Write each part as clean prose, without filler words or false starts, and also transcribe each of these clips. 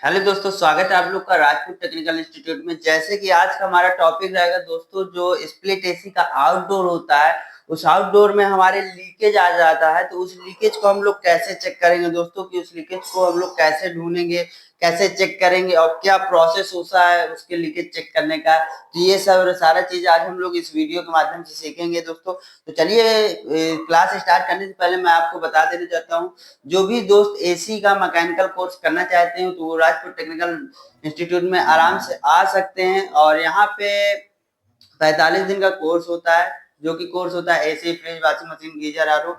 Hello दोस्तों, स्वागत है आप लोग का राजपूत टेक्निकल इंस्टीट्यूट में। जैसे कि आज का हमारा टॉपिक रहेगा दोस्तों, जो स्प्लिट एसी का आउटडोर होता है, उस आउटडोर में हमारे लीकेज आ जाता है। तो उस लीकेज को हम लोग कैसे चेक करेंगे दोस्तों, कि उस लीकेज को हम लोग कैसे ढूंढेंगे, कैसे चेक करेंगे और क्या प्रोसेस होता है उसके लीकेज चेक करने का। तो ये सब सारा चीज आज हम लोग इस वीडियो के माध्यम से सीखेंगे दोस्तों। तो चलिए, क्लास स्टार्ट करने से पहले मैं आपको बता देना चाहता हूँ, जो भी दोस्त एसी का मैकेनिकल कोर्स करना चाहते हैं तो वो राजपूत टेक्निकल इंस्टीट्यूट में आराम से आ सकते हैं। और यहाँ पे 45 दिन का कोर्स होता है, जो कि कोर्स होता है AC, fridge, washing machine, geyser, RO,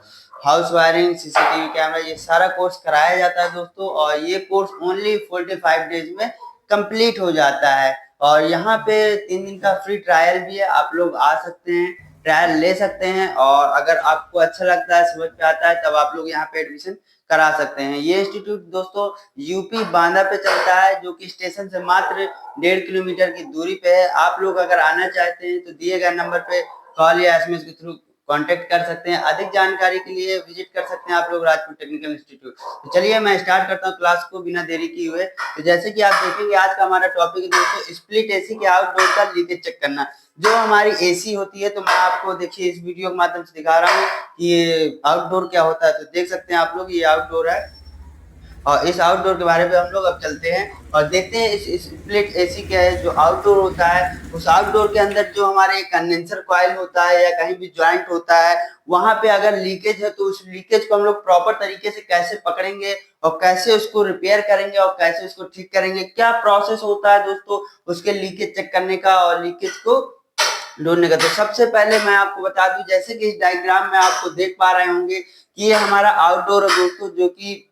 house wiring, CCTV camera, ये सारा कोर्स कराया जाता है दोस्तों। और ये कोर्स ओनली 45 डेज में कंप्लीट हो जाता है। और यहाँ पे 3 दिन का फ्री ट्रायल भी है, आप लोग आ सकते हैं, ट्रायल ले सकते हैं। और अगर आपको अच्छा लगता है, समझ में आता है, तब आप लोग यहाँ पे एडमिशन करा सकते हैं। ये इंस्टीट्यूट दोस्तों यूपी बांदा पे चलता है, जो कि स्टेशन से मात्र 1.5 किलोमीटर की दूरी पे है। आप लोग अगर आना चाहते हैं तो दिए गए नंबर पे कॉल या एसएमएस के थ्रू कांटेक्ट कर सकते हैं। अधिक जानकारी के लिए विजिट कर सकते हैं आप लोग राजपूत टेक्निकल इंस्टीट्यूट। तो चलिए मैं स्टार्ट करता हूँ क्लास को बिना देरी किए हुए। तो जैसे कि आप देखेंगे, आज का हमारा टॉपिक है दोस्तों स्प्लिट एसी के आउटडोर का लीकेज चेक करना। जो हमारी एसी होती है, तो मैं आपको देखिए इस वीडियो के माध्यम से दिखा रहा हूँ कि ये आउटडोर क्या होता है। तो देख सकते हैं आप लोग, ये आउटडोर है। और इस आउटडोर के बारे में हम लोग अब चलते हैं और देखते हैं इस स्प्लिट एसी क्या है। जो आउटडोर होता है, उस आउटडोर के अंदर जो हमारे कंडेंसर कॉइल होता है या कहीं भी ज्वाइंट होता है, वहां पे अगर लीकेज है तो उस लीकेज को हम लोग प्रॉपर तरीके से कैसे पकड़ेंगे और कैसे उसको रिपेयर करेंगे और कैसे उसको ठीक करेंगे, क्या प्रोसेस होता है दोस्तों उसके लीकेज चेक करने का और लीकेज को ढूंढने का। तो सबसे पहले मैं आपको बता दूं, जैसे कि इस डायग्राम में आपको देख पा रहे होंगे कि ये हमारा आउटडोर है दोस्तों, जो कि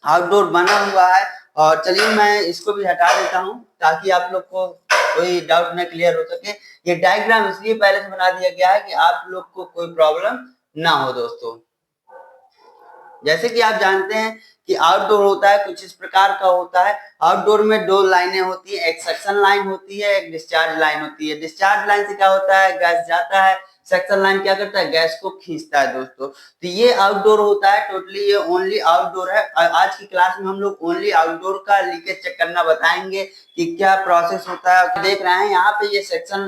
आउटडोर बना हुआ है। और चलिए मैं इसको भी हटा देता हूं ताकि आप लोग को कोई डाउट न क्लियर हो सके। ये डायग्राम इसलिए पहले से बना दिया गया है कि आप लोग को कोई प्रॉब्लम ना हो दोस्तों। जैसे कि आप जानते हैं कि आउटडोर होता है कुछ इस प्रकार का होता है। आउटडोर में दो लाइनें होती है, एक सक्शन लाइन होती है, एक डिस्चार्ज लाइन होती है। डिस्चार्ज लाइन से क्या होता है, गैस जाता है। सक्शन लाइन क्या करता है, गैस को खींचता है दोस्तों। तो ये आउटडोर होता है, टोटली ये ओनली आउटडोर है। आज की क्लास में हम लोग ओनली आउटडोर का लीकेज चेक करना बताएंगे कि क्या प्रोसेस होता है। देख रहे हैं यहाँ पे ये सेक्शन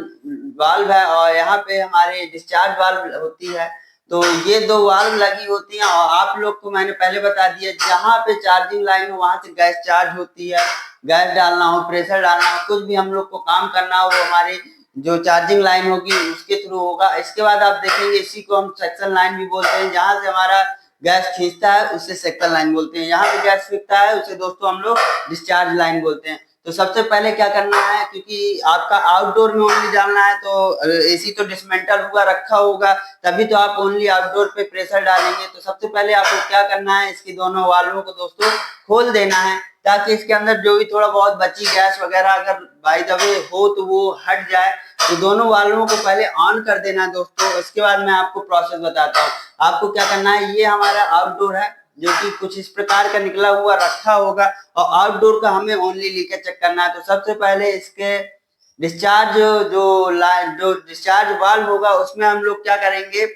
वाल्व है और यहाँ पे हमारे डिस्चार्ज वाल्व होती है। तो ये दो वाल्व लगी होती हैं और आप लोग को मैंने पहले बता दिया, जहां पे चार्जिंग लाइन हो वहां से गैस चार्ज होती है। गैस डालना हो, प्रेशर डालना हो, कुछ भी हम लोग को काम करना हो, वो हमारी जो चार्जिंग लाइन होगी उसके थ्रू होगा। इसके बाद आप देखेंगे इसी को हम सेक्शन लाइन भी बोलते हैं। जहां से हमारा गैस खींचता है उसे सेक्शन लाइन बोलते हैं। यहाँ पे गैस फेंकता है उसे दोस्तों हम लोग डिस्चार्ज लाइन बोलते हैं। तो सबसे पहले क्या करना है, क्योंकि आपका आउटडोर में ओनली डालना है, तो एसी तो डिसमेंटल हुआ रखा होगा, तभी तो आप ओनली आउटडोर पे प्रेशर डालेंगे। तो सबसे पहले आपको क्या करना है, इसकी दोनों वाल्वों को दोस्तों खोल देना है, ताकि इसके अंदर जो भी थोड़ा बहुत बची गैस वगैरह अगर बाय द वे हो तो वो हट जाए। तो दोनों वाल्वों को पहले ऑन कर देना है दोस्तों। इसके बाद मैं आपको प्रोसेस बताता हूँ। आपको क्या करना है, ये हमारा आउटडोर है जो कि कुछ इस प्रकार का निकला हुआ रखा होगा और आउटडोर का हमें ओनली लीकेज चेक करना है। तो सबसे पहले इसके डिस्चार्ज जो डिस्चार्ज वाल्व होगा उसमें हम लोग क्या करेंगे,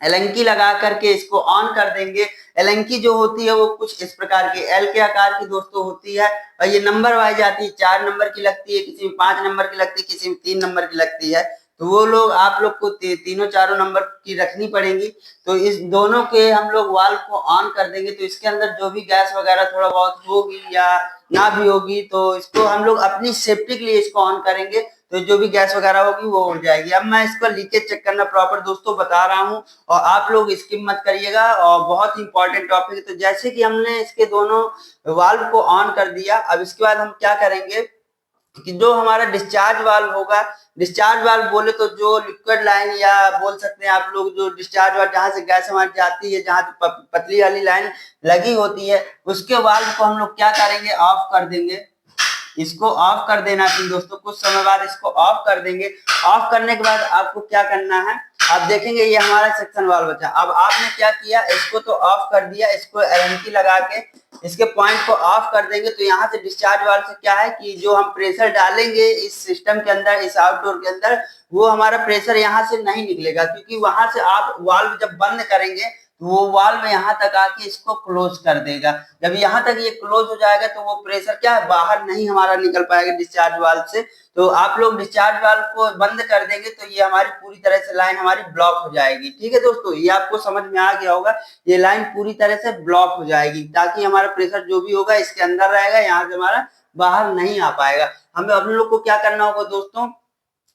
एलंकी लगा करके इसको ऑन कर देंगे। एलंकी जो होती है वो कुछ इस प्रकार की एल के आकार की दोस्तों होती है और ये नंबर वाइज आती है। 4 नंबर की लगती है, किसी में 5 नंबर की लगती है, किसी में 3 नंबर की लगती है। तो वो लोग आप लोग को तीनों चारों नंबर की रखनी पड़ेगी। तो इस दोनों के हम लोग वाल्व को ऑन कर देंगे। तो इसके अंदर जो भी गैस वगैरह थोड़ा बहुत होगी या ना भी होगी, तो इसको हम लोग अपनी सेफ्टी के लिए इसको ऑन करेंगे। तो जो भी गैस वगैरह होगी वो उड़ जाएगी। अब मैं इसका लीकेज चेक करना प्रॉपर दोस्तों बता रहा हूँ और आप लोग स्किप मत करिएगा, और बहुत इंपॉर्टेंट टॉपिक है। तो जैसे कि हमने इसके दोनों वाल्व को ऑन कर दिया, अब इसके बाद हम क्या करेंगे कि जो हमारा डिस्चार्ज वाल्व होगा, डिस्चार्ज वाल्व बोले तो जो लिक्विड लाइन या बोल सकते हैं आप लोग, जो डिस्चार्ज वाल्व जहां से गैस हमारी जाती है, जहां पतली वाली लाइन लगी होती है, उसके वाल्व को हम लोग क्या करेंगे, ऑफ कर देंगे। इसको ऑफ कर देना फिर दोस्तों, कुछ समय बाद इसको ऑफ कर देंगे। ऑफ करने के बाद आपको क्या करना है, आप देखेंगे ये हमारा सेक्शन वाल्व बचा। अब आपने क्या किया, इसको तो ऑफ कर दिया, इसको एलएनटी लगा के इसके पॉइंट को ऑफ कर देंगे। तो यहाँ से डिस्चार्ज वाल्व से क्या है कि जो हम प्रेशर डालेंगे इस सिस्टम के अंदर, इस आउटडोर के अंदर, वो हमारा प्रेशर यहाँ से नहीं निकलेगा, क्योंकि वहां से आप वाल्व जब बंद करेंगे तो वो वाल्व यहाँ तक आके इसको क्लोज कर देगा। जब यहाँ तक ये क्लोज हो जाएगा तो वो प्रेशर क्या है, बाहर नहीं हमारा निकल पाएगा डिस्चार्ज वाल्व से। तो आप लोग डिस्चार्ज वाल्व को बंद कर देंगे तो ये हमारी पूरी तरह से लाइन हमारी ब्लॉक हो जाएगी। ठीक है दोस्तों, ये आपको समझ में आ गया होगा। ये लाइन पूरी तरह से ब्लॉक हो जाएगी ताकि हमारा प्रेशर जो भी होगा इसके अंदर रहेगा, यहाँ से हमारा बाहर नहीं आ पाएगा। हमें हम लोग को क्या करना होगा दोस्तों,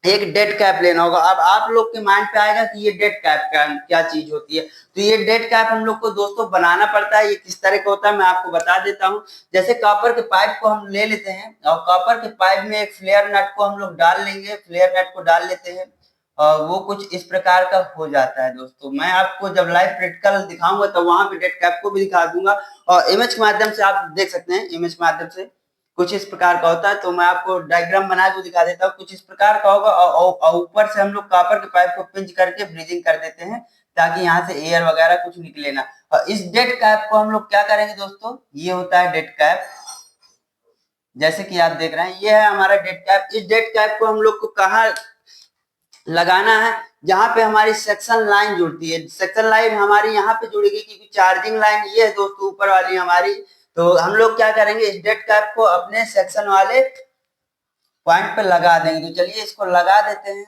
एक डेड कैप लेना होगा। अब आप लोग के माइंड पे आएगा कि ये डेड कैप क्या चीज होती है। तो ये डेड कैप हम लोग को दोस्तों बनाना पड़ता है। ये किस तरह का होता है मैं आपको बता देता हूँ। जैसे कॉपर के पाइप को हम ले लेते हैं और कॉपर के पाइप में एक फ्लेयर नट को हम लोग डाल लेंगे, फ्लेयर नट को डाल लेते हैं और वो कुछ इस प्रकार का हो जाता है दोस्तों। मैं आपको जब लाइव प्रैक्टिकल दिखाऊंगा तो वहां पे डेड कैप को भी दिखा दूंगा और इमेज के माध्यम से आप देख सकते हैं। इमेज के माध्यम से कुछ इस प्रकार का होता है। तो मैं आपको डायग्राम बना के दिखा देता हूँ। कुछ इस प्रकार का होगा और ऊपर से हम लोग कॉपर के पाइप को पिंच करके ब्रीदिंग कर देते हैं ताकि यहाँ से एयर वगैरह कुछ निकले ना। और इस डेड कैप को हम लोग क्या करेंगे दोस्तों, ये होता है डेड कैप, जैसे कि आप देख रहे हैं ये है हमारा डेड कैप। इस डेड कैप को हम लोग को कहाँ लगाना है, जहां पे हमारी सेक्शन लाइन जुड़ती है। सेक्शन लाइन हमारी यहाँ पे जुड़ेगी क्योंकि चार्जिंग लाइन ये है दोस्तों ऊपर वाली हमारी। तो हम लोग क्या करेंगे, इस डेड कैप को अपने सेक्शन वाले पॉइंट पे लगा देंगे। तो चलिए इसको लगा देते हैं।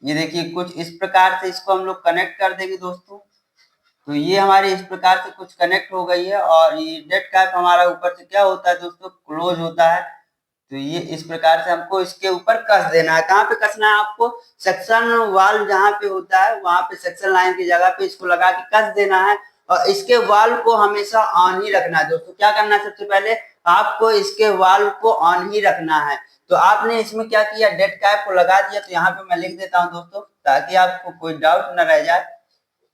ये देखिए कुछ इस प्रकार से इसको हम लोग कनेक्ट कर देंगे दोस्तों। तो ये हमारी इस प्रकार से कुछ कनेक्ट हो गई है और ये डेड कैप हमारा ऊपर से क्या होता है दोस्तों, क्लोज होता है। तो ये इस प्रकार से हमको इसके ऊपर कस देना है। कहाँ पे कसना है आपको, सेक्शन वाल्व जहाँ पे होता है वहां पे सेक्शन लाइन की जगह पे इसको लगा के कस देना है। और इसके वाल्व को हमेशा ऑन ही रखना है दोस्तों। क्या करना है, सबसे पहले आपको इसके वाल्व को ऑन ही रखना है। तो आपने इसमें क्या किया, डेड कैप को लगा दिया। तो यहाँ पे मैं लिख देता हूँ दोस्तों ताकि आपको कोई डाउट न रह जाए।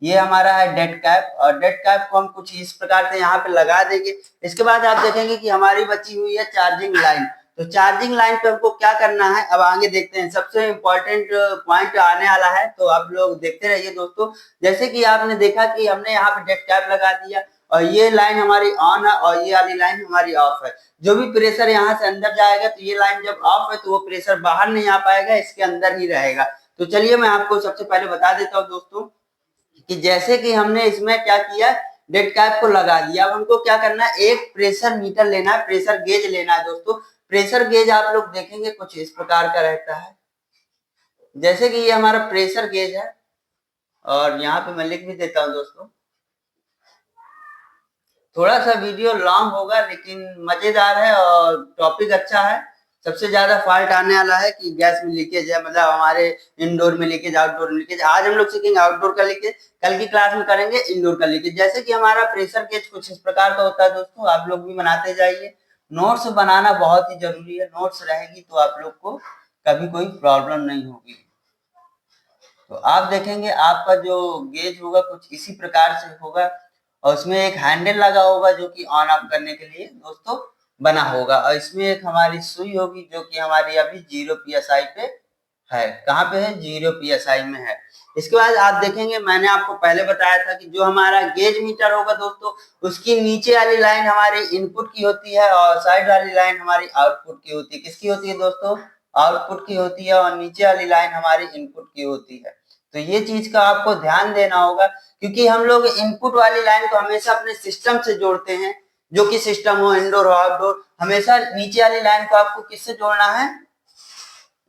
ये हमारा है डेड कैप और डेड कैप को हम कुछ इस प्रकार से यहाँ पे लगा देंगे। इसके बाद आप देखेंगे कि हमारी बची हुई है चार्जिंग लाइन। तो चार्जिंग लाइन पे हमको क्या करना है, अब आगे देखते हैं। सबसे इम्पोर्टेंट पॉइंट आने वाला है तो आप लोग देखते रहिए दोस्तों। जैसे कि आपने देखा कि हमने यहाँ पे डेड कैप लगा दिया और ये लाइन हमारी ऑन है और ये वाली लाइन हमारी ऑफ है। जो भी प्रेशर यहाँ से अंदर जाएगा तो ये लाइन जब ऑफ है तो वो प्रेशर बाहर नहीं आ पाएगा, इसके अंदर ही रहेगा। तो चलिए मैं आपको सबसे पहले बता देता हूँ दोस्तों कि जैसे कि हमने इसमें क्या किया, डेड कैप को लगा दिया। अब हमको क्या करना है, एक प्रेशर मीटर लेना है, प्रेशर गेज लेना है दोस्तों। प्रेशर गेज आप लोग देखेंगे कुछ इस प्रकार का रहता है। जैसे कि ये हमारा प्रेशर गेज है और यहाँ पे मैं लिख भी देता हूँ दोस्तों। थोड़ा सा वीडियो लॉन्ग होगा लेकिन मजेदार है और टॉपिक अच्छा है। सबसे ज्यादा फॉल्ट आने वाला है कि गैस में लीकेज है, मतलब हमारे इंडोर में लीकेज, आउटडोर में लीकेज। आज हम लोग सीखेंगे आउटडोर का लीकेज, कल की क्लास में करेंगे इंडोर का लीकेज। जैसे कि हमारा प्रेशर गेज कुछ इस प्रकार का होता है दोस्तों, आप लोग भी बनाते जाइए। नोट्स बनाना बहुत ही जरूरी है, नोट्स रहेगी तो आप लोग को कभी कोई प्रॉब्लम नहीं होगी। तो आप देखेंगे आपका जो गेज होगा कुछ इसी प्रकार से होगा और उसमें एक हैंडल लगा होगा जो कि ऑन ऑफ करने के लिए दोस्तों बना होगा। और इसमें एक हमारी सुई होगी जो कि हमारी अभी 0 psi पे है। कहाँ पे है, 0 psi में है। इसके बाद आप देखेंगे मैंने आपको पहले बताया था कि जो हमारा गेज मीटर होगा दोस्तों उसकी नीचे वाली लाइन हमारी इनपुट की होती है और साइड वाली लाइन हमारी आउटपुट की होती है। किसकी होती है दोस्तों, आउटपुट की होती है और नीचे वाली लाइन हमारी इनपुट की होती है। तो ये चीज का आपको ध्यान देना होगा क्योंकि हम लोग इनपुट वाली लाइन को हमेशा अपने सिस्टम से जोड़ते हैं, जो कि सिस्टम हो इंडोर हो आउटडोर, हमेशा नीचे वाली लाइन को आपको किससे जोड़ना है,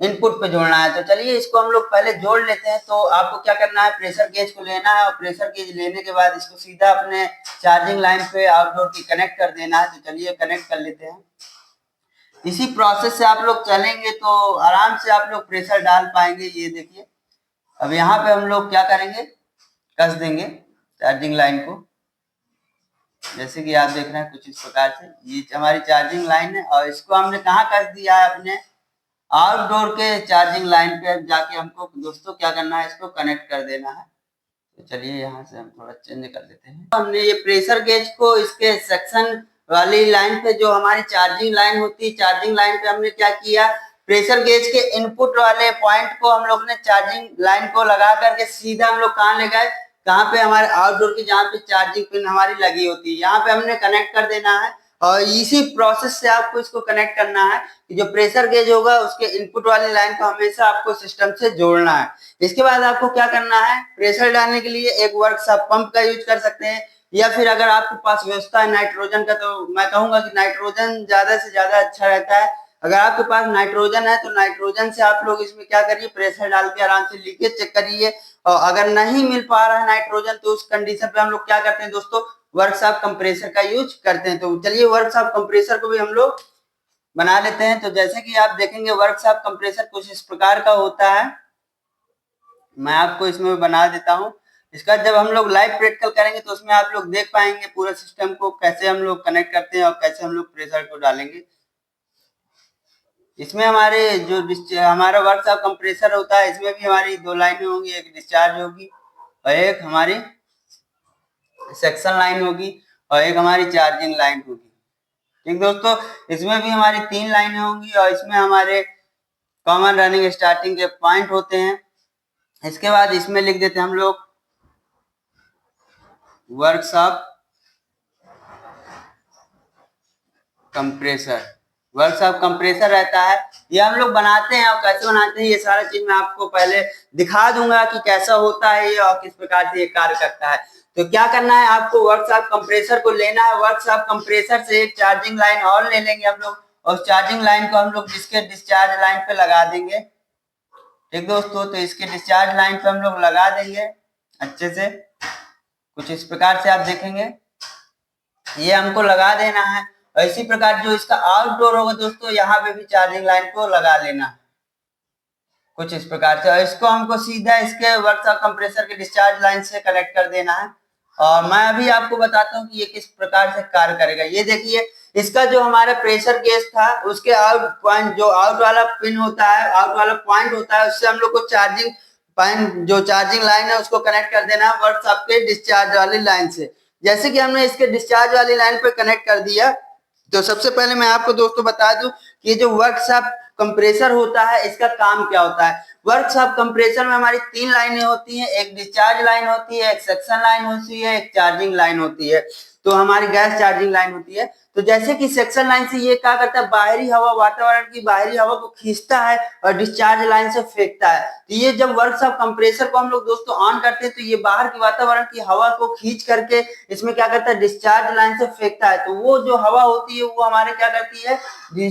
इनपुट पे जोड़ना है। तो चलिए इसको हम लोग पहले जोड़ लेते हैं। तो आपको क्या करना है, प्रेशर गेज को लेना है और प्रेशर गेज लेने के बाद इसको सीधा अपने चार्जिंग लाइन पे आउटडोर की कनेक्ट कर देना है। तो चलिए कनेक्ट कर लेते हैं। इसी प्रोसेस से आप लोग चलेंगे तो आराम से आप लोग प्रेशर डाल पाएंगे। ये देखिए अब यहाँ पे हम लोग क्या करेंगे, कस देंगे चार्जिंग लाइन को। जैसे कि आप देख रहे हैं कुछ इस प्रकार से ये हमारी चार्जिंग लाइन है और इसको हमने कहाँ कस दिया है, अपने आउटडोर के चार्जिंग लाइन पे जाके हमको दोस्तों क्या करना है, इसको कनेक्ट कर देना है। तो चलिए यहाँ से हम थोड़ा चेंज कर देते हैं। हमने ये प्रेशर गेज को इसके सेक्शन वाली लाइन पे जो हमारी चार्जिंग लाइन होती है, चार्जिंग लाइन पे हमने क्या किया, प्रेशर गेज के इनपुट वाले पॉइंट को हम लोग ने चार्जिंग लाइन को लगा करके सीधा हम लोग कहाँ ले गए, कहाँ पे हमारे आउटडोर की जहाँ पे चार्जिंग पिन हमारी लगी होती है यहाँ पे हमने कनेक्ट कर देना है। और इसी प्रोसेस से आपको इसको कनेक्ट करना है कि जो प्रेशर गेज होगा उसके इनपुट वाली लाइन को हमेशा आपको सिस्टम से जोड़ना है। इसके बाद आपको क्या करना है, प्रेशर डालने के लिए एक वर्कशॉप पंप का यूज कर सकते हैं, या फिर अगर आपके पास व्यवस्था है नाइट्रोजन का तो मैं कहूंगा कि नाइट्रोजन ज्यादा से ज्यादा अच्छा रहता है। अगर आपके पास नाइट्रोजन है तो नाइट्रोजन से आप लोग इसमें क्या करिए, प्रेशर डाल के आराम से लीकेज चेक करिए। और अगर नहीं मिल पा रहा है नाइट्रोजन तो उस कंडीशन पे हम लोग क्या करते हैं दोस्तों, वर्कशॉप कंप्रेसर का यूज करते हैं। तो चलिए वर्कशॉप कंप्रेसर को भी हम लोग बना लेते हैं। तो जैसे कि आप देखेंगे वर्कशॉप कंप्रेसर कुछ इस प्रकार का होता है, मैं आपको इसमें बना देता हूँ। इसका जब हम लोग लाइव प्रैक्टिकल करेंगे तो उसमें आप लोग देख पाएंगे पूरा सिस्टम को कैसे हम लोग कनेक्ट करते हैं और कैसे हम लोग प्रेशर को डालेंगे। इसमें हमारे जो हमारा वर्कशॉप कंप्रेसर होता है इसमें भी हमारी दो लाइनें होंगी, एक डिस्चार्ज होगी और एक हमारी सेक्शन लाइन होगी और एक हमारी चार्जिंग लाइन होगी। ठीक दोस्तों, इसमें भी हमारी 3 लाइनें होंगी और इसमें हमारे कॉमन रनिंग स्टार्टिंग के पॉइंट होते हैं। इसके बाद इसमें लिख देते हैं हम लोग वर्कशॉप कंप्रेसर। वर्कशॉप कंप्रेसर रहता है, ये हम लोग बनाते हैं और कैसे बनाते हैं ये सारा चीज मैं आपको पहले दिखा दूंगा कि कैसा होता है ये और किस प्रकार से ये कार्य करता है। तो क्या करना है, आपको वर्कशॉप कंप्रेसर को लेना है। वर्कशॉप कंप्रेसर से एक चार्जिंग लाइन और ले लेंगे हम लोग और चार्जिंग लाइन को हम लोग इसके डिस्चार्ज लाइन पे लगा देंगे। ठीक दोस्तों, तो इसके डिस्चार्ज लाइन पे हम लोग लगा देंगे अच्छे से, कुछ इस प्रकार से आप देखेंगे ये हमको लगा देना है। और इसी प्रकार जो इसका आउटडोर होगा दोस्तों यहाँ पे भी चार्जिंग लाइन को लगा लेना है कुछ इस प्रकार से। और इसको हमको सीधा इसके वर्कशॉप कंप्रेसर के डिस्चार्ज लाइन से कनेक्ट कर देना है। और मैं अभी आपको बताता हूँ कि ये किस प्रकार से कार्य करेगा। ये देखिए, इसका जो हमारा प्रेशर गेज था उसके आउट पॉइंट, जो आउट वाला पिन होता है, आउट वाला पॉइंट होता है, उससे हम लोग को चार्जिंग पॉइंट, जो चार्जिंग लाइन है उसको कनेक्ट कर देना है वर्कशॉप के डिस्चार्ज वाली लाइन से। जैसे कि हमने इसके डिस्चार्ज वाली लाइन पे कनेक्ट कर दिया, तो सबसे पहले मैं आपको दोस्तों बता दूं कि जो वर्कशॉप कंप्रेसर होता है इसका काम क्या होता है। वर्कशॉप कंप्रेसर में हमारी 3 लाइनें होती हैं, एक डिस्चार्ज लाइन होती है, एक सेक्शन लाइन होती है, एक चार्जिंग लाइन होती है। तो हमारी गैस चार्जिंग लाइन होती है। तो जैसे कि सेक्शन लाइन से ये क्या करता है, बाहरी हवा, वातावरण की बाहरी हवा को खींचता है और डिस्चार्ज लाइन से फेंकता है। तो ये जब वर्कशॉप कंप्रेसर को हम लोग दोस्तों ऑन करते हैं तो ये बाहर की वातावरण की हवा को खींच करके इसमें क्या करता है, डिस्चार्ज लाइन से फेंकता है। तो वो जो हवा होती है वो हमारे क्या करती है,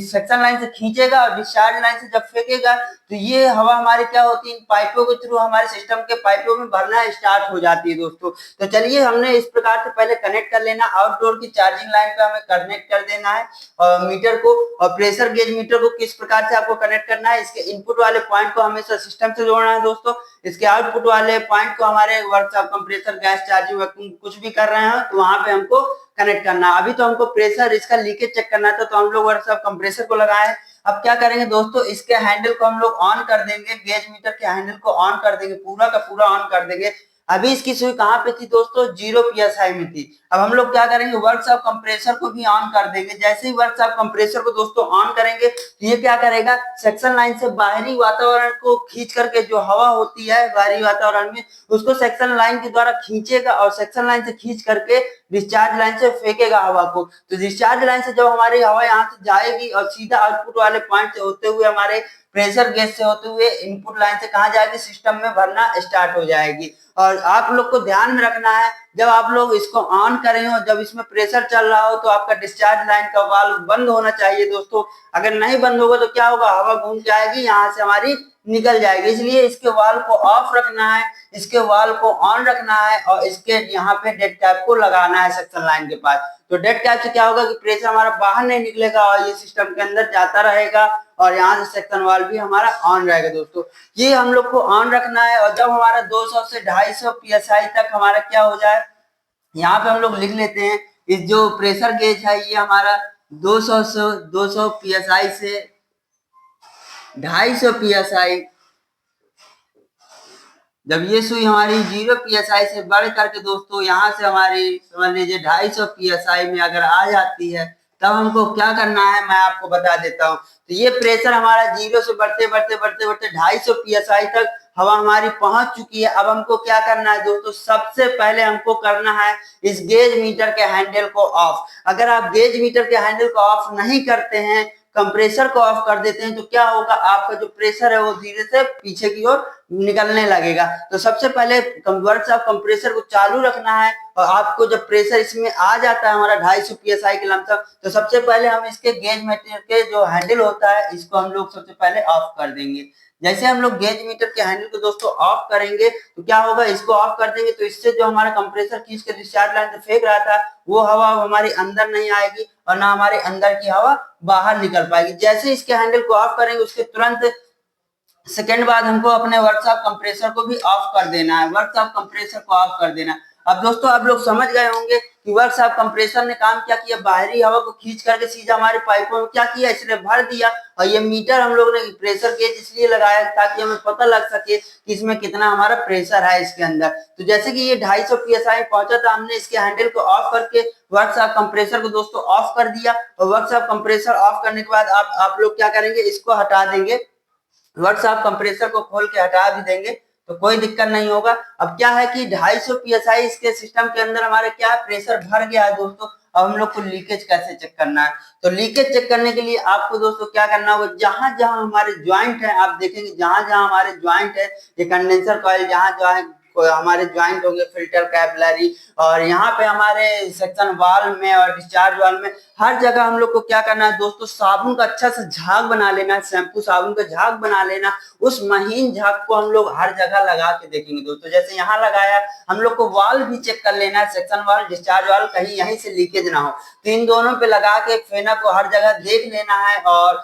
सेक्शन लाइन से खींचेगा और डिस्चार्ज लाइन से जब फेंकेगा तो ये हवा हमारी क्या होती है, इन पाइपों के थ्रू हमारे सिस्टम के पाइपों में भरना स्टार्ट हो जाती है दोस्तों। तो चलिए हमने इस प्रकार से पहले कनेक्ट कर लेना, आउटडोर की चार्जिंग लाइन पे हमें कनेक्ट कर देना है और मीटर को, और प्रेशर गेज मीटर को किस प्रकार से आपको कनेक्ट करना है, इसके इनपुट वाले पॉइंट को हमेशा सिस्टम से जोड़ना है दोस्तों। इसके आउटपुट वाले पॉइंट को हमारे वर्कशॉप कंप्रेसर गैस चार्जिंग कुछ भी कर रहे हैं तो वहां पे हमको कनेक्ट करना है। अभी तो हमको प्रेशर इसका लीकेज चेक करना था तो हम लोग वर्कशॉप कंप्रेसर को लगाए। अब क्या करेंगे दोस्तों, इसके हैंडल को हम लोग ऑन कर देंगे, गेज मीटर के हैंडल को ऑन कर देंगे, पूरा का पूरा ऑन कर देंगे। अभी इसकी सुई कहां पे थी दोस्तों, 0 psi में थी। अब हम लोग क्या करेंगे, वर्कशॉप कंप्रेसर को भी ऑन कर देंगे। जैसे ही वर्कशॉप कंप्रेसर को दोस्तों ऑन करेंगे तो ये क्या करेगा, सेक्शन लाइन से बाहरी वातावरण को खींच करके, जो हवा होती है बाहरी वातावरण में उसको सेक्शन लाइन के द्वारा खींचेगा और सेक्शन लाइन से खींच करके डिस्चार्ज लाइन से फेंकेगा हवा को। तो डिस्चार्ज लाइन से जब हमारी हवा यहाँ से जाएगी और सीधा आउटपुट वाले पॉइंट से होते हुए हमारे प्रेशर गेज से होते हुए इनपुट लाइन से कहा जाएगी, सिस्टम में भरना स्टार्ट हो जाएगी। और आप लोग को ध्यान में रखना है, जब आप लोग इसको ऑन करें हो, जब इसमें प्रेशर चल रहा हो तो आपका डिस्चार्ज लाइन का वाल्व बंद होना चाहिए दोस्तों। अगर नहीं बंद होगा तो क्या होगा, हवा घूम के आएगी यहाँ से हमारी निकल जाएगी। इसलिए इसके वाल्व को ऑफ रखना है, इसके वाल्व को ऑन रखना है और इसके यहाँ पे डेड कैप को लगाना है सेक्शन लाइन के पास। तो डेड कैप से क्या होगा कि प्रेशर हमारा बाहर नहीं निकलेगा और ये सिस्टम के अंदर जाता रहेगा और यहाँ से सेक्शन वाल्व भी हमारा ऑन रहेगा दोस्तों। ये हम लोग को ऑन रखना है। और जब हमारा 200 से 250 psi तक हमारा क्या हो जाए, यहाँ पे हम लोग लिख लेते हैं, इस जो प्रेशर गेज है ये हमारा 200 psi से 250 psi, जब ये सुई हमारी 0 psi से बढ़ करके दोस्तों यहाँ से हमारी समझ लीजिए 250 psi में अगर आ जाती है तब हमको क्या करना है मैं आपको बता देता हूँ। तो ये प्रेशर हमारा 0 से बढ़ते बढ़ते बढ़ते बढ़ते 250 psi तक हवा हमारी पहुंच चुकी है। अब हमको क्या करना है दोस्तों, सबसे पहले हमको करना है इस गेज मीटर के हैंडल को ऑफ। अगर आप गेज मीटर के हैंडल को ऑफ नहीं करते हैं, कंप्रेसर को ऑफ कर देते हैं, तो क्या होगा, आपका जो प्रेशर है वो धीरे से पीछे की ओर निकलने लगेगा। तो सबसे पहले वर्क ऑफ कंप्रेसर को चालू रखना है, और आपको जब प्रेशर इसमें आ जाता है हमारा 250 psi के लमसम, तो सबसे पहले हम इसके गेज मीटर के जो हैंडल होता है इसको हम लोग सबसे पहले ऑफ कर देंगे। जैसे हम लोग गेज मीटर के हैंडल को दोस्तों ऑफ करेंगे तो क्या होगा, इसको ऑफ कर देंगे तो इससे जो हमारा कंप्रेसर खींच के डिस्चार्ज लाइन से फेंक रहा था वो हवा हमारे अंदर नहीं आएगी और ना हमारे अंदर की हवा बाहर निकल पाएगी। जैसे इसके हैंडल को ऑफ करेंगे उसके तुरंत सेकेंड बाद हमको अपने वर्कशॉप कंप्रेसर को भी ऑफ कर देना है, वर्कशॉप कंप्रेसर को ऑफ कर देना है। अब दोस्तों आप लोग समझ गए होंगे कि वर्कशॉप कंप्रेसर ने काम क्या किया, बाहरी हवा को खींच करके सीधा हमारे पाइपों में क्या किया, इसने भर दिया। और ये मीटर हम लोग ने प्रेशर गेज इसलिए लगाया ताकि हमें पता लग सके कि इसमें कितना हमारा प्रेशर है इसके अंदर। तो जैसे कि ये 250 psi पहुंचा था, हमने इसके हैंडल को ऑफ करके वर्कशॉप कंप्रेसर को दोस्तों ऑफ कर दिया। और वर्कशॉप कंप्रेसर ऑफ करने के बाद आप लोग क्या करेंगे, इसको हटा देंगे, वर्कशॉप कंप्रेसर को खोल के हटा भी देंगे तो कोई दिक्कत नहीं होगा। अब क्या है कि 250 psi इसके सिस्टम के अंदर हमारे क्या प्रेशर भर गया है दोस्तों। अब हम लोग को लीकेज कैसे चेक करना है, तो लीकेज चेक करने के लिए आपको दोस्तों क्या करना होगा, जहां जहां हमारे ज्वाइंट है आप देखेंगे, जहां जहां हमारे ज्वाइंट है, ये कंडेंसर कॉइल जहां जहां हमारे ज्वाइंट होंगे, फिल्टर कैपिलरी, और यहाँ पे हमारे सेक्शन वाल्व में और डिस्चार्ज वाल्व में, हर जगह हम लोग को क्या करना है दोस्तों, साबुन का अच्छा से झाग बना लेना है, शैम्पू साबुन का झाग बना लेना। उस महीन झाग को हम लोग हर जगह लगा के देखेंगे दोस्तों। जैसे यहाँ लगाया, हम लोग को वाल्व भी चेक कर लेना है, सेक्शन वाल्व, डिस्चार्ज वाल्व, कहीं यहीं से लीकेज ना हो। तो इन दोनों पे लगा के फेना को हर जगह देख लेना है। और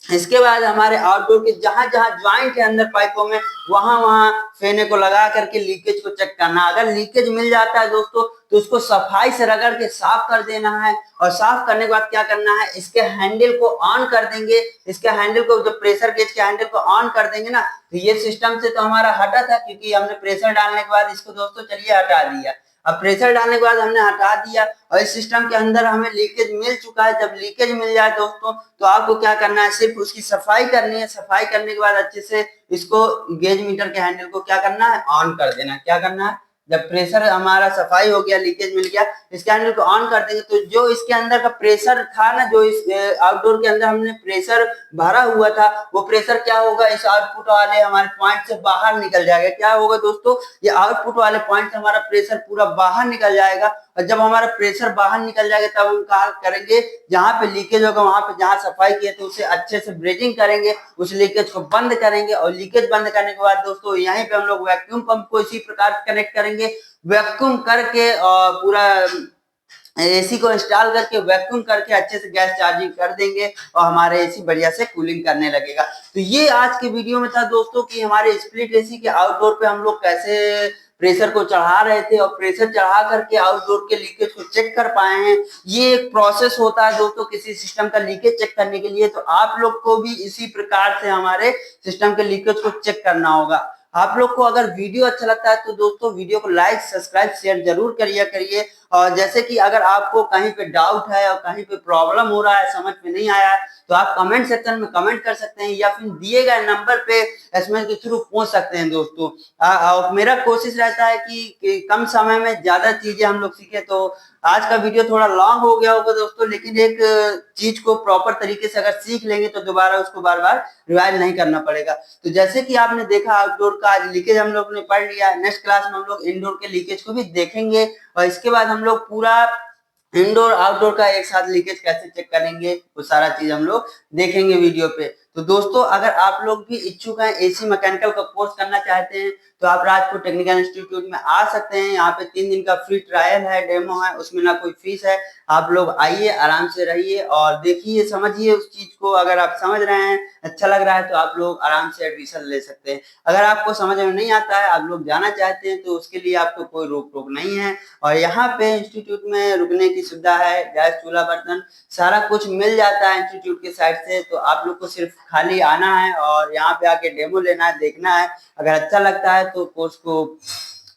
इसके बाद हमारे आउटडोर के जहां जहां ज्वाइंट है अंदर पाइपों में, वहां वहां फेने को लगा करके लीकेज को चेक करना। अगर लीकेज मिल जाता है दोस्तों तो उसको सफाई से रगड़ के साफ कर देना है। और साफ करने के बाद क्या करना है, इसके हैंडल को ऑन कर देंगे, इसके हैंडल को, जो प्रेशर गेज के हैंडल को ऑन कर देंगे ना, तो ये सिस्टम से तो हमारा हटा था, क्योंकि हमने प्रेशर डालने के बाद इसको दोस्तों चलिए हटा दिया। अब प्रेशर डालने के बाद हमने हटा दिया और इस सिस्टम के अंदर हमें लीकेज मिल चुका है। जब लीकेज मिल जाए दोस्तों तो आपको क्या करना है, सिर्फ उसकी सफाई करनी है। सफाई करने के बाद अच्छे से इसको गेज मीटर के हैंडल को क्या करना है, ऑन कर देना है। क्या करना है, जब प्रेशर हमारा सफाई हो गया, लीकेज मिल गया, इसके हैंडल को ऑन कर देंगे तो जो इसके अंदर का प्रेशर था ना, जो इस आउटडोर के अंदर हमने प्रेशर भरा हुआ था, वो प्रेशर क्या होगा, इस आउटपुट वाले हमारे पॉइंट से बाहर निकल जाएगा। क्या होगा दोस्तों, ये आउटपुट वाले पॉइंट से हमारा प्रेशर पूरा बाहर निकल जाएगा। और जब हमारा प्रेशर बाहर निकल जाएगा तब हम क्या करेंगे, जहां पे लीकेज होगा वहां पे जहां सफाई किए तो उसे अच्छे से ब्रेजिंग करेंगे, उस लीकेज को बंद करेंगे। और लीकेज बंद करने के बाद दोस्तों यहीं पे हम लोग वैक्यूम पंप को इसी प्रकार कनेक्ट करेंगे, वैक्यूम करके और पूरा एसी को इंस्टॉल करके वैक्यूम करके अच्छे से गैस चार्जिंग कर देंगे और हमारे एसी बढ़िया से कूलिंग करने लगेगा। तो ये आज के वीडियो में था दोस्तों कि हमारे स्प्लिट एसी के आउटडोर पे हम लोग कैसे प्रेशर को चढ़ा रहे थे और प्रेशर चढ़ा करके आउटडोर के लीकेज को चेक कर पाए हैं। ये एक प्रोसेस होता है दोस्तों किसी सिस्टम का लीकेज चेक करने के लिए, तो आप लोग को भी इसी प्रकार से हमारे सिस्टम के लीकेज को चेक करना होगा। आप लोग को अगर वीडियो अच्छा लगता है तो दोस्तों वीडियो को लाइक, सब्सक्राइब, शेयर जरूर करिए। और जैसे कि अगर आपको कहीं पे डाउट है और कहीं पे प्रॉब्लम हो रहा है, समझ में नहीं आया है, तो आप कमेंट सेक्शन में कमेंट कर सकते हैं या फिर दिए गए नंबर पे एसएमएस के थ्रू पूछ सकते हैं दोस्तों। मेरा कोशिश रहता है कि कम समय में ज्यादा चीजें हम लोग सीखे। तो आज का वीडियो थोड़ा लॉन्ग हो गया होगा दोस्तों, लेकिन एक चीज को प्रॉपर तरीके से अगर सीख लेंगे तो दोबारा उसको बार बार रिवाइज नहीं करना पड़ेगा। तो जैसे कि आपने देखा आउटडोर का आज लीकेज हम लोग ने पढ़ लिया, नेक्स्ट क्लास में हम लोग इनडोर के लीकेज को भी देखेंगे और इसके बाद हम लोग पूरा इंडोर आउटडोर का एक साथ लीकेज कैसे चेक करेंगे वो सारा चीज हम लोग देखेंगे वीडियो पे। तो दोस्तों अगर आप लोग भी इच्छुक हैं एसी मैकेनिकल का कोर्स करना चाहते हैं तो आप राजपुर टेक्निकल इंस्टीट्यूट में आ सकते हैं। यहाँ पे 3 दिन का फ्री ट्रायल है, डेमो है, उसमें ना कोई फीस है। आप लोग आइए, आराम से रहिए और देखिए, समझिए उस चीज को। अगर आप समझ रहे हैं, अच्छा लग रहा है, तो आप लोग आराम से एडमिशन ले सकते हैं। अगर आपको समझ में नहीं आता है, आप लोग जाना चाहते हैं, तो उसके लिए आपको कोई रोक टोक नहीं है। और यहाँ पे इंस्टीट्यूट में रुकने की सुविधा है, गैस चूल्हा बर्तन सारा कुछ मिल जाता है इंस्टीट्यूट के साइड से। तो आप लोग को सिर्फ खाली आना है और यहाँ पे आके डेमो लेना है, देखना है। अगर अच्छा लगता है तो कोर्स को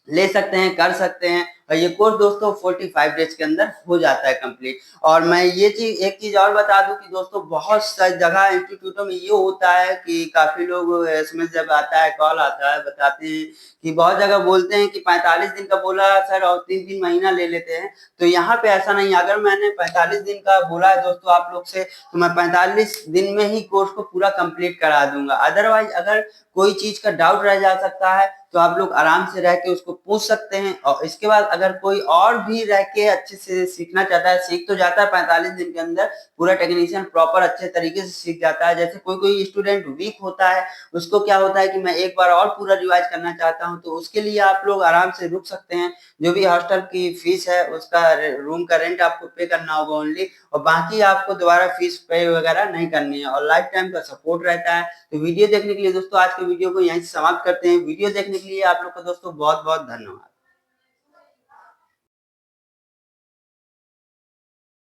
ले सकते हैं, कर सकते हैं। ये कोर्स दोस्तों 45 डेज के अंदर हो जाता है कंप्लीट। और मैं ये चीज एक चीज और बता दूं कि दोस्तों बहुत सारी जगह इंस्टीट्यूटों में ये होता है कि काफी लोग एसएमएस जब आता है, कॉल आता है, बताते हैं कि बहुत जगह बोलते हैं कि 45 दिन का बोला सर और 3-3 महीना ले लेते हैं। तो यहाँ पे ऐसा नहीं है। अगर मैंने 45 दिन का बोला है दोस्तों आप लोग से, तो मैं 45 दिन में ही कोर्स को पूरा कंप्लीट करा दूंगा। अदरवाइज अगर कोई चीज का डाउट रह जा सकता है तो आप लोग आराम से रह के उसको पूछ सकते हैं। और इसके बाद अगर कोई और भी रह के अच्छे से सीखना चाहता है, सीख तो जाता है 45 दिन के अंदर, पूरा टेक्नीशियन प्रॉपर अच्छे तरीके से सीख जाता है। जैसे कोई कोई स्टूडेंट वीक होता है, उसको क्या होता है कि मैं एक बार और पूरा रिवाइज करना चाहता हूं, तो उसके लिए आप लोग आराम से रुक सकते हैं। जो भी हॉस्टल की फीस है उसका, रूम का रेंट आपको पे करना होगा ओनली, और बाकी आपको दोबारा फीस पे वगैरह नहीं करनी है, और लाइफ टाइम का सपोर्ट रहता है। तो वीडियो देखने के लिए दोस्तों आज के वीडियो को यहीं से समाप्त करते हैं। वीडियो देखने के लिए आप लोग का दोस्तों बहुत बहुत धन्यवाद।